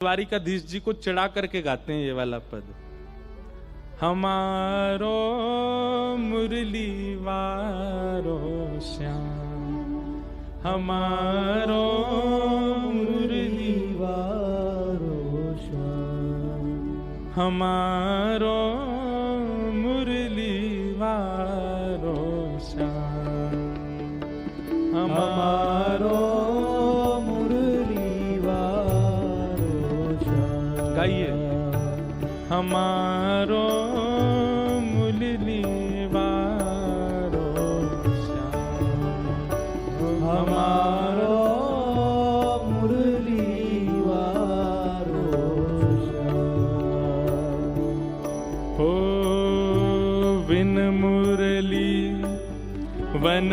द्वारिकाधीश जी को चिढ़ा करके गाते हैं ये वाला पद। हमारो मुरली वारो श्याम, हमारो मुरली वारो श्याम, हमारो मुरली वारो श्याम, हमारो मुरली वारो श्याम। गाइए। हमारो मुरली वारो श्याम, हमारो मुरली वारो श्याम। हो बिन मुरली वन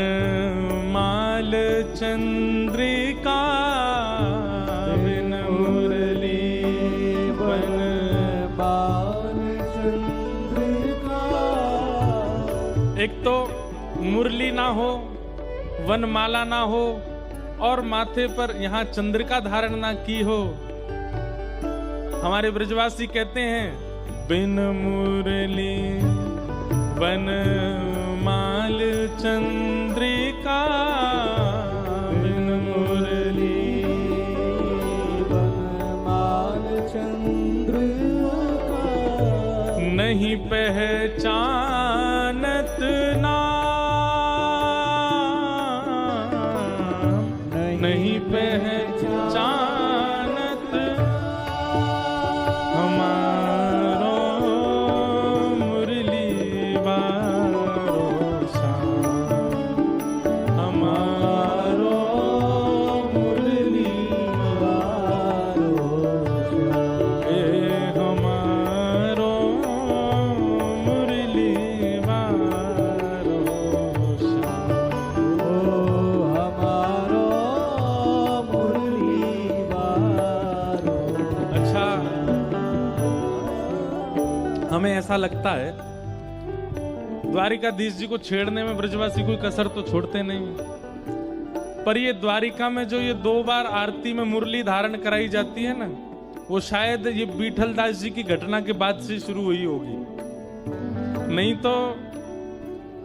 माल चंद्रिका, बिन मुरली वन एक तो मुरली ना हो, वनमाला ना हो और माथे पर यहाँ चंद्रिका धारण ना की हो। हमारे ब्रजवासी कहते हैं बिन मुरली वनमाल चंद्रिका, बिन मुरली वनमाल चंद्रिका, नहीं पहचानत नाम, नहीं पहचानत हमारो मुरली वारो श्याम, हमारो मुरली वारो श्याम, हमारो मुरली वारो श्याम, ओ हमारो मुरली वारो। अच्छा, हमें ऐसा लगता है द्वारिकाधीश जी को छेड़ने में ब्रजवासी कोई कसर तो छोड़ते नहीं, पर ये द्वारिका में जो ये 2 बार आरती में मुरली धारण कराई जाती है ना, वो शायद ये बीठलदास जी की घटना के बाद से शुरू हुई होगी। नहीं तो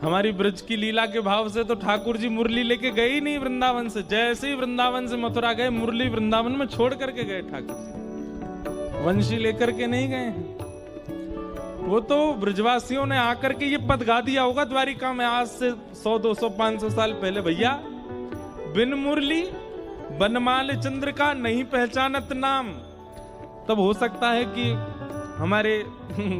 हमारी ब्रज की लीला के भाव से तो ठाकुर जी मुरली लेके गए ही नहीं वृंदावन से। जैसे ही वृंदावन से मथुरा गए, मुरली वृंदावन में छोड़ करके गए ठाकुर जी, वंशी लेकर के नहीं गए हैं। वो तो ब्रजवासियों ने आकर के ये पद गा दिया होगा द्वारिका में आज से 100, 200, 500 साल पहले, भैया बिन मुरली बनमाल चंद्रिका, नहीं पहचानत नाम। तब हो सकता है कि हमारे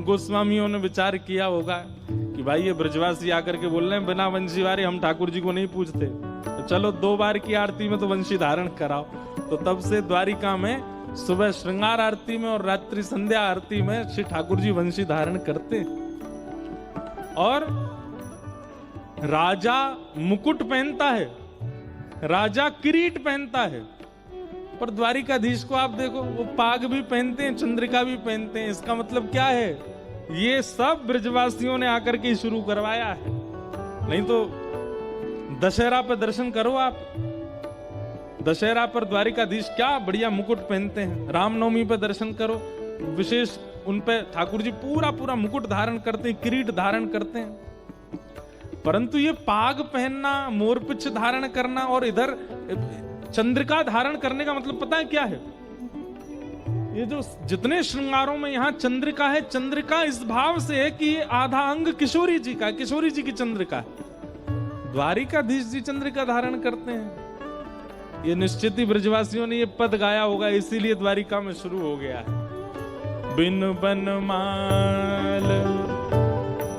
गोस्वामियों ने विचार किया होगा कि भाई ये ब्रजवासी आकर के बोल रहे हैं बिना वंशी वारे हम ठाकुर जी को नहीं पूछते, तो चलो 2 बार की आरती में तो वंशी धारण कराओ। तो तब से द्वारिका में सुबह श्रृंगार आरती में और रात्रि संध्या आरती में श्री ठाकुर जी वंशी धारण करते। और राजा मुकुट पहनता है, राजा किरीट पहनता है, पर द्वारिकाधीश को आप देखो वो पाग भी पहनते हैं, चंद्रिका भी पहनते हैं। इसका मतलब क्या है? ये सब ब्रजवासियों ने आकर के शुरू करवाया है। नहीं तो दशहरा पर दर्शन करो आप, दशहरा पर द्वारिकाधीश क्या बढ़िया मुकुट पहनते हैं। रामनवमी पर दर्शन करो, विशेष उन पे ठाकुर जी पूरा मुकुट धारण करते हैं, किरीट धारण करते हैं। परंतु ये पाग पहनना, मोरपिच्छ धारण करना और इधर चंद्रिका धारण करने का मतलब पता है क्या है? ये जो जितने श्रृंगारों में यहाँ चंद्रिका है, चंद्रिका इस भाव से है कि ये आधा अंग किशोरी जी का, किशोरी जी की चंद्रिका है। द्वारिकाधीश जी चंद्रिका धारण करते हैं। ये निश्चित ही ब्रजवासियों ने ये पद गाया होगा, इसीलिए द्वारिका में शुरू हो गया है। बिन बनमाल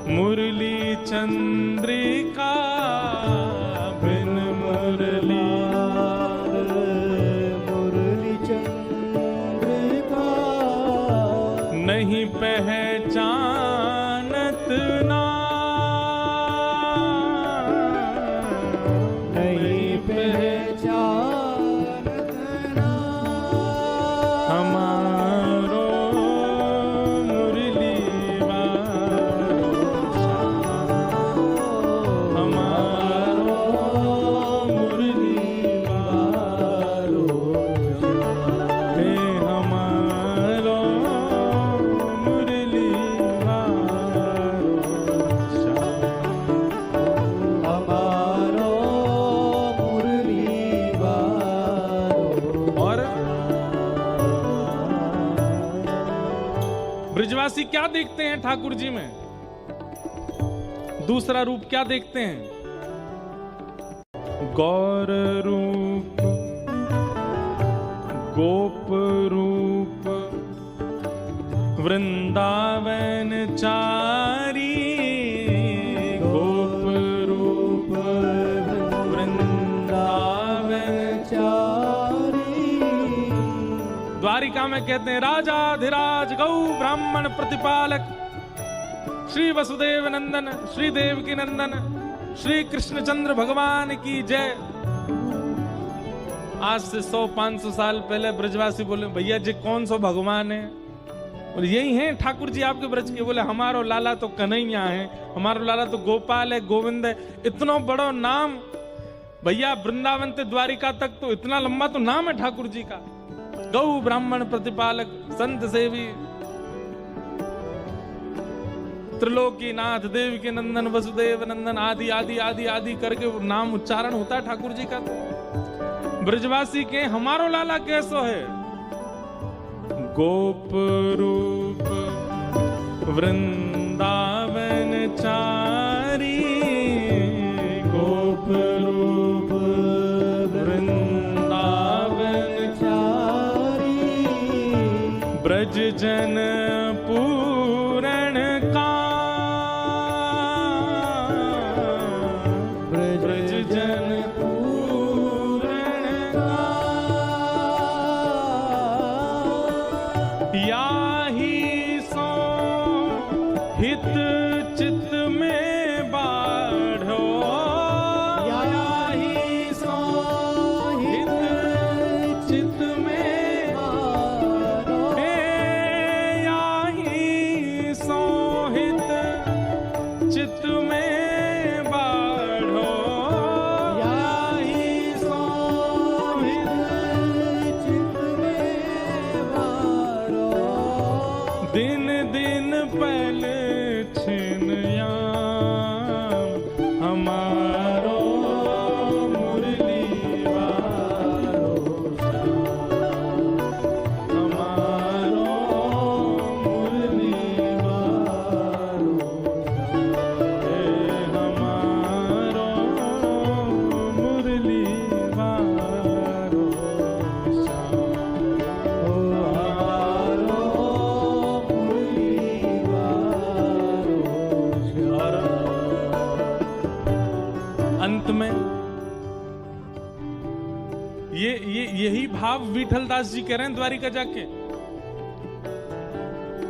मुरली चंद्रिका, बिन मुरली मुरली चंद्रिका, नहीं पहचानत नाम, नहीं पहचानत नाम, हमारो मुरली वारो श्याम, हमारो मुरली वारो श्याम, हे हमारो ब्रजवासी क्या देखते हैं ठाकुर जी में? दूसरा रूप क्या देखते हैं? गौर रूप, गोप रूप, वृंदावन चारी, गोप रूप वृंदावन चारी। द्वारिका में कहते हैं राजाधिराज गौ ब्राह्मण प्रतिपालक श्री वसुदेव नंदन, श्री देवकी नंदन, श्री कृष्णचंद्र भगवान की जय। आज से 100-500 साल पहले ब्रजवासी बोले भैया जी कौन सो भगवान है? और यही हैं ठाकुर जी आपके ब्रज के। बोले हमारो लाला तो कन्हैया है, हमारो लाला तो गोपाल है, गोविंद है। इतना बड़ा नाम भैया, वृंदावन से द्वारिका तक तो इतना लंबा तो नाम है ठाकुर जी का। गौ ब्राह्मण प्रतिपालक, संत सेवी, त्रिलोकी नाथ, देव के नंदन, वसुदेव नंदन, आदि आदि आदि आदि करके नाम उच्चारण होता है ठाकुर जी का। तो ब्रजवासी के हमारो लाला कैसो है? गोप रूप वृंदावन चारी, गोप रूप वृंदावन चारी, ब्रज जन पूरण का, ब्रज जन पूरण का, याही सो हित चित में बाढ़ो, याही सो हित चित में बाढ़ो, याही सो हित चित में बाढ़ो, याही सो हित चित में बाढ़ो। दिन दिन पहले छिनया हमारो मुरली वारो, हमारो मुरली वारो, हमारो मुरली वारो, हमारो अंत में यही भाव विठलदास जी कह रहे हैं द्वारिका जाके।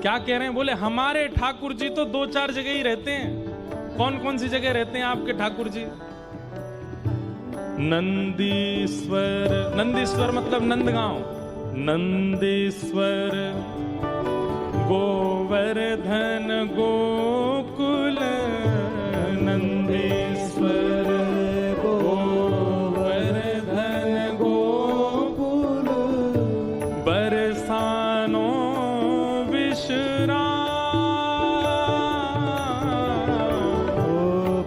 क्या कह रहे हैं? बोले हमारे ठाकुर जी तो 2-4 जगह ही रहते हैं। कौन कौन सी जगह रहते हैं आपके ठाकुर जी? नंदीश्वर, नंदीश्वर मतलब नंदगांव, नंदीश्वर, गोवर्धन गोकुल, नंदीश्वर गोवर्धन गोकुल, बरसानो विश्राम,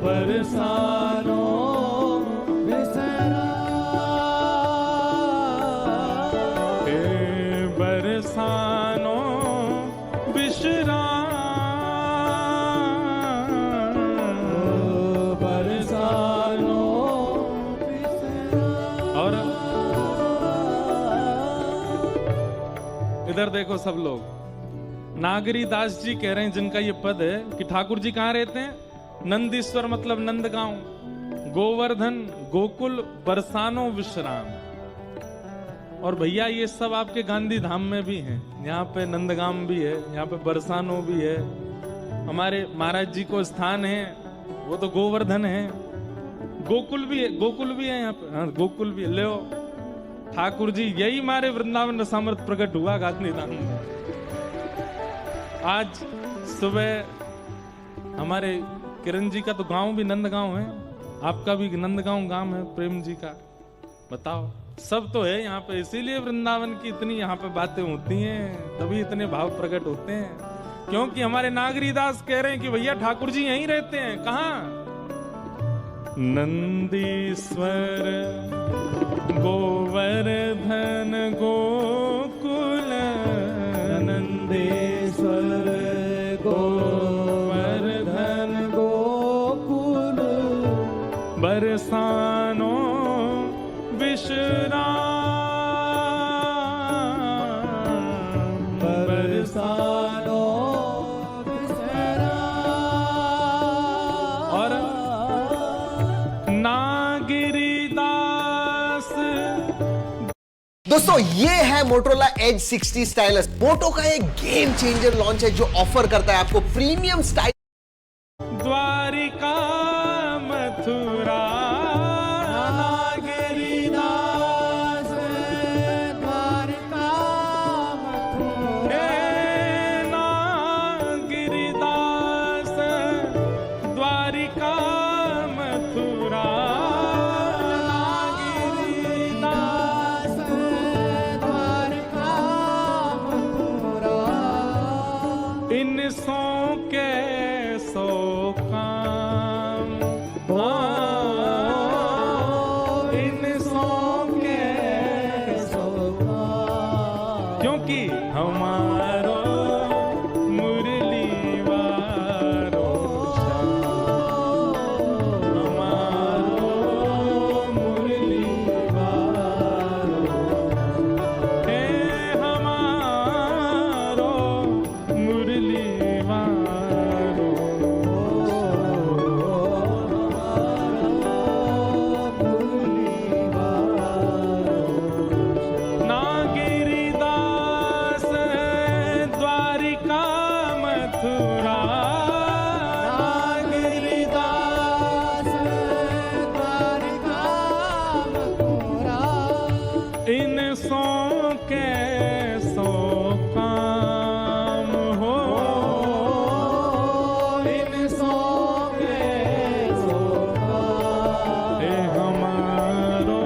बरसानो विश्राम, बरसानो विश्राम, बरसानो विश्राम। और इधर देखो सब लोग, नागरी दास जी कह रहे हैं जिनका ये पद है कि ठाकुर जी कहाँ रहते हैं? नंदीश्वर मतलब नंदगांव, गोवर्धन गोकुल, बरसानो विश्राम। और भैया ये सब आपके गांधी धाम में भी हैं। यहाँ पे नंदगाम भी है, यहाँ पे बरसानो भी है, हमारे महाराज जी को स्थान है, वो तो गोवर्धन है, गोकुल भी है, गोकुल भी है यहाँ पे। हाँ गोकुल भी है। ले ठाकुर जी यही मारे वृंदावन रसामृत प्रकट हुआ गांधी धाम में। आज सुबह हमारे किरण जी का तो गांव भी नंदगांव है, आपका भी नंदगांव गांव है, प्रेम जी का। बताओ सब तो है यहाँ पे, इसीलिए वृंदावन की इतनी यहाँ पे बातें होती हैं, तभी इतने भाव प्रकट होते हैं। क्योंकि हमारे नागरी दास कह रहे हैं कि भैया ठाकुर जी यहीं रहते हैं। कहाँ? नंदीश्वर गोवर्धन गोकुल, नंदीश्वर बरसानो विश्राम, बरसानो विश्राम। और नागिरीदास। दोस्तों ये है मोटोरोला एज 60 स्टाइलस। मोटो का एक गेम चेंजर लॉन्च है जो ऑफर करता है आपको प्रीमियम स्टाइल। द्वारिका मथुरा नागिरीदास द्वारिका मथुरा। नागिरीदास द्वारिका मथुरा। नागिरीदास द्वारिका मथुरा। इन सो के सो काम, इन सो के सो काम, क्योंकि हमारो मुरली वारो हमारो मुरली वारो हे हमारो मुरली वारो। नागिरीदास द्वारिका मथुरा। नागिरीदास द्वारिका मथुरा। इन सो के सो काम हो, इन सो के सो काम। हे हमारो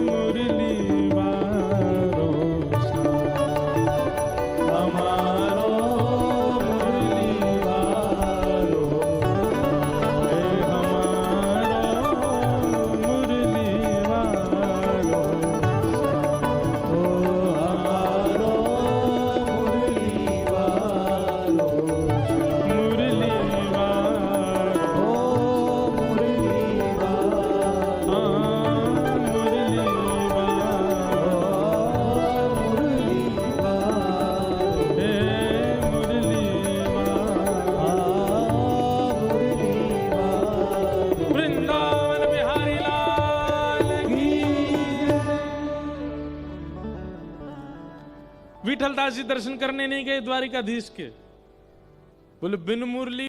मुरली वारो हमारो मुरली वारो हे हमारो मुरली वारो ओ हमारो मुरली वालो। मुरली वारो ओ मुरली वालो। मुरली वारो मुरली वालो। हे मुरली वारो। मुरली वालो। वृंदावन बिहारी लाल की। विठलदास जी दर्शन करने नहीं गए द्वारिकाधीश के, बोले बिन मुरली